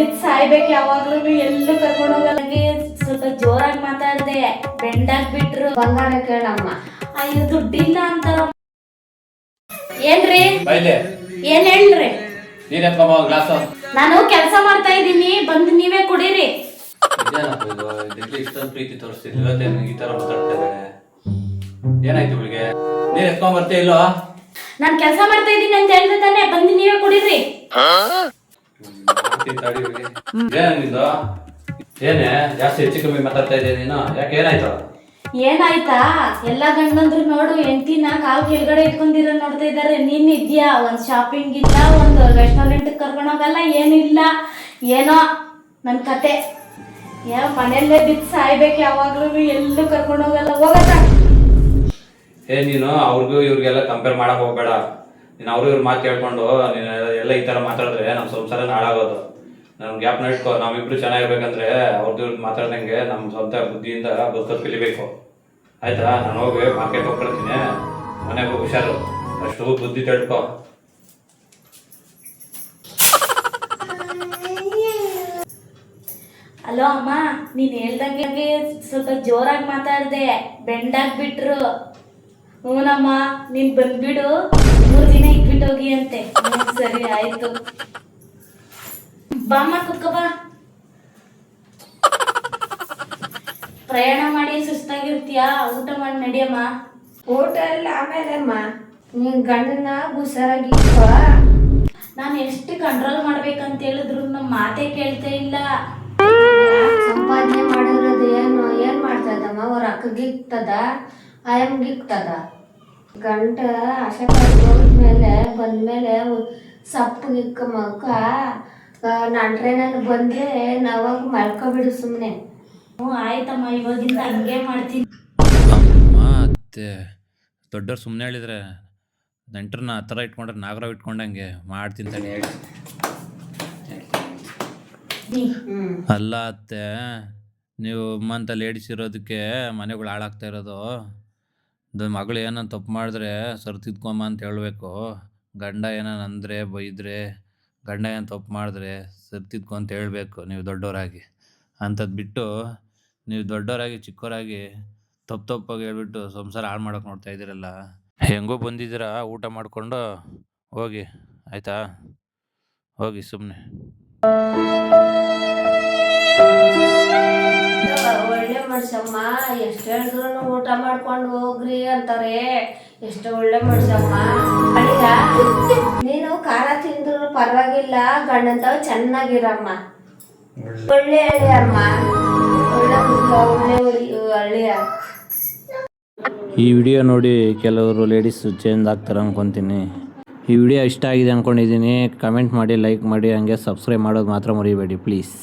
ಬಿದ್ದು ಸಾಯ್ಬೇಕು ಯಾವಾಗ್ಲೂ ಎಲ್ಲೂ ಕರ್ಕೊಂಡು ಹೋಗಲ್ಲ. ಸ್ವಲ್ಪ ಜೋರಾಗಿ ಮಾತಾಡ್ದೆ, ಬೆಂಡಾಗ್ಬಿಟ್ರು. ಬಂಗಾರ ಕೇಳಮ್ಮ. ಅಯ್ಯೋ ದುಡ್ಡಿಲ್ಲ ಅಂತಾರ. ಏನ್ರಿ ಏನ್ ಹೇಳ್ರಿ? ನಾನು ಕೆಲಸ ಮಾಡ್ತಾ ಇದ್ದೀನಿ, ಬಂದು ನೀವೇ ಕುಡೀರಿ. ಪ್ರೀತಿ ತೋರಿಸ್ತಿದ್ವಿ ಈ ತರ ಮಾತಾಡ್ತಾ ಇದ್ದಾರೆ. ಏನಾಯ್ತು ಇವಳಿಗೆ? ನೀನ್ ಎತ್ಕೊಂಡ್ ಬರ್ತೀಯ ಇಲ್ವಾ? ನಾನ್ ಕೆಲಸ ಮಾಡ್ತಾ ಇದ್ದೀನಿ ಅಂತ ಹೇಳಿದ್ರೆ ತಾನೆ, ಬಂದು ನೀವೇ ಕುಡೀರಿ. ಏನೇ ಜಾಸ್ತಿ ಹೆಚ್ಚು ಕಮ್ಮಿ ಮಾತಾಡ್ತಾ ಇದ್ದೆ ನೀನು? ಯಾಕೆ ಏನಾಯ್ತು? ಏನಾಯ್ತಾ? ಎಲ್ಲಾ ಗಂಡಂದ್ರು ನೋಡು ಹೆಂಡತಿನ ಕಾಲ್ ಕೆಳಗಡೆ ಇಟ್ಕೊಂಡಿರೋ ನೋಡ್ತಾ ಇದಾರೆ. ನೀನ್ ಇದ್ಯಾ? ಒಂದ್ ಶಾಪಿಂಗ್ ಇಲ್ಲ, ಒಂದು ರೆಸ್ಟೋರೆಂಟ್ ಕರ್ಕೊಂಡು ಹೋಗಲ್ಲ, ಏನಿಲ್ಲ. ಏನೋ ನನ್ ಕತೆ. ಮನೆಯಲ್ಲೇ ಬಿದ್ದು ಸಾಯ್ಬೇಕು ಯಾವಾಗ್ಲೂ, ಎಲ್ಲೂ ಕರ್ಕೊಂಡು ಹೋಗಲ್ಲ. ಹೋಗತ್ತ ನೀನು ಅವ್ರಿಗೂ ಇವ್ರಿಗೆಲ್ಲ ಕಂಪೇರ್ ಮಾಡಕ್ ಹೋಗ್ಬೇಡ. ನೀನು ಅವ್ರು ಇವ್ರು ಮಾತು ಕೇಳ್ಕೊಂಡು ನೀನು ಎಲ್ಲ ಈ ತರ ಮಾತಾಡಿದ್ರೆ ನಮ್ಮ ಸಂಸಾರ ಹಾಳಾಗೋದು. ನಮ್ ಗ್ಯಾಪ್ ಇಟ್ಕೋ. ನಾವಿಬ್ರು ಚೆನ್ನಾಗಿರ್ಬೇಕಂದ್ರೆ ಅವ್ರದ್ದು ಇವ್ರದ್ದು ಮಾತಾಡ್ದಂಗೆ ನಮ್ಮ ಸ್ವಂತ ಬುದ್ಧಿಯಿಂದ ಬದುಕೋದು ಕಲಿಬೇಕು. ಆಯ್ತಾ? ನಾನು ಹೋಗಿ ಮಾರ್ಕೆಟ್ ಹೋಗ್ಕೊಳ್ತೀನಿ, ಮನೆಗೆ ಹೋಗಿ ಹುಷಾರು. ಅಷ್ಟು ಬುದ್ಧಿ ತಿಳ್ಕೊ. ಅಲೋ ಅಮ್ಮ, ನೀನ್ ಹೇಳ್ದಂಗೆ ಸ್ವಲ್ಪ ಜೋರಾಗಿ ಮಾತಾಡ್ದೆ, ಬೆಂಡಾಗ್ಬಿಟ್ರು. ಹ್ಞೂನಮ್ಮ, ನೀನ್ ಬಂದ್ಬಿಡು, 3 ದಿನ ಇಟ್ಬಿಟ್ಟು ಹೋಗಿ ಅಂತೆ. ಸರಿ ಆಯ್ತು, ಬಾಮ್ಮ ಕುತ್ಕೋ ಬಾ. ಪ್ರಯಾಣ ಮಾಡಿ ಸುಸ್ತಾಗಿರ್ತೀಯಾ? ಊಟ ಮಾಡಿ ನಡಿಯಮ್ಮ. ಊಟ ಎಲ್ಲ ಆಮೇಲೆಮ್ಮ, ನೀನ್ ಗಂಡನ ಹುಷಾರಾಗಿ. ನಾನು ಎಷ್ಟು ಕಂಟ್ರೋಲ್ ಮಾಡ್ಬೇಕಂತ ಹೇಳಿದ್ರು ನಮ್ಮ ಮಾತೇ ಕೇಳ್ತಾ ಇಲ್ಲ. ಸಂಪಾದನೆ ಮಾಡಿರೋದು ಏನ್ ಮಾಡ್ತಾ ಇದ್ದಮ್ಮ? ಅವ್ರ ಅಕ್ಕಗಿಕ್ತದ, ಆಯಮ್ಗಿಕ್ತದ. ಗಂಟ ಆಶೆ ಹೋದ್ಮೇಲೆ ಬಂದ್ಮೇಲೆ ಸಪ್ಪಗಿಕ್ಕ ಮಕ್ಕ ಟ್ರೈನಲ್ಲಿ ಬಂದ್ರೆ ನಾವಾಗ ಮಲ್ಕೊಬಿಡು ಸುಮ್ಮನೆ. ಆಯ್ತಮ್ಮ, ಇವಾಗಿಂದ ಹಂಗೆ ಮಾಡ್ತೀನಿ. ಮತ್ತೆ ದೊಡ್ಡವ್ರು ಸುಮ್ಮನೆ ಹೇಳಿದ್ರೆ ನೆಂಟ್ರನ್ನ ಆ ಥರ ಇಟ್ಕೊಂಡ್ರೆ ನಾಗರಾವ್ ಇಟ್ಕೊಂಡಂಗೆ ಮಾಡ್ತೀನಿ ತಾನೆ ಹೇಳಿ. ಅಲ್ಲ ಅತ್ತೆ, ನೀವು ಅಮ್ಮಂತ ಲೇಡೀಸ್ ಇರೋದಕ್ಕೆ ಮನೆಗಳು ಹಾಳಾಗ್ತಾ ಇರೋದು. ಮಗಳು ಏನೋ ತಪ್ಪು ಮಾಡಿದ್ರೆ ಸರಿತಿದ್ಕೊಂಬ ಅಂತ ಹೇಳಬೇಕು. ಗಂಡ ಏನೋ ಅಂದರೆ ಬೈದರೆ, ಗಂಡ ಏನು ತಪ್ಪು ಮಾಡಿದ್ರೆ ಸರಿತಿದ್ಕೊ ಅಂತ ಹೇಳಬೇಕು ನೀವು ದೊಡ್ಡವರಾಗಿ. ಅಂಥದ್ದು ಬಿಟ್ಟು ನೀವು ದೊಡ್ಡವರಾಗಿ ಚಿಕ್ಕವರಾಗಿ ತಪ್ಪಾಗಿ ಹೇಳ್ಬಿಟ್ಟು ಸಂಸಾರ ಹಾಳು ಮಾಡೋಕೆ ನೋಡ್ತಾ ಇದ್ದೀರಲ್ಲ. ಹೆಂಗೋ ಬಂದಿದ್ದೀರಾ, ಊಟ ಮಾಡಿಕೊಂಡು ಹೋಗಿ. ಆಯಿತಾ? ಹೋಗಿ ಸುಮ್ಮನೆ. ಒಳ್ಳೆ ಮನುಷ್ಯಮ್ಮ, ಎಷ್ಟು ಹೇಳಿದ್ರು ಊಟ ಮಾಡ್ಕೊಂಡು ಹೋಗ್ರಿ ಅಂತಾರೆ. ಎಷ್ಟು ಒಳ್ಳೆ ಮನುಷ್ಯಮ್ಮ. ಅಡಿಗ ನೀನು ಖಾರ ತಿಂದ್ರು ಪರವಾಗಿಲ್ಲ, ಗಂಡಂತವ ಚೆನ್ನಾಗಿರಮ್ಮ. ಒಳ್ಳೆ ಹಳ್ಳಿಯಮ್ಮ, ಒಳ್ಳೆ ಹಳ್ಳಿಯ. ಈ ವಿಡಿಯೋ ನೋಡಿ ಕೆಲವರು ಲೇಡೀಸ್ ಚೇಂಜ್ ಆಗ್ತಾರೆ ಅಂದ್ಕೊತೀನಿ. ಈ ವಿಡಿಯೋ ಇಷ್ಟ ಆಗಿದೆ ಅಂದ್ಕೊಂಡಿದ್ದೀನಿ. ಕಮೆಂಟ್ ಮಾಡಿ, ಲೈಕ್ ಮಾಡಿ, ಹಂಗೆ ಸಬ್ಸ್ಕ್ರೈಬ್ ಮಾಡೋದು ಮಾತ್ರ ಮರಿಬೇಡಿ ಪ್ಲೀಸ್.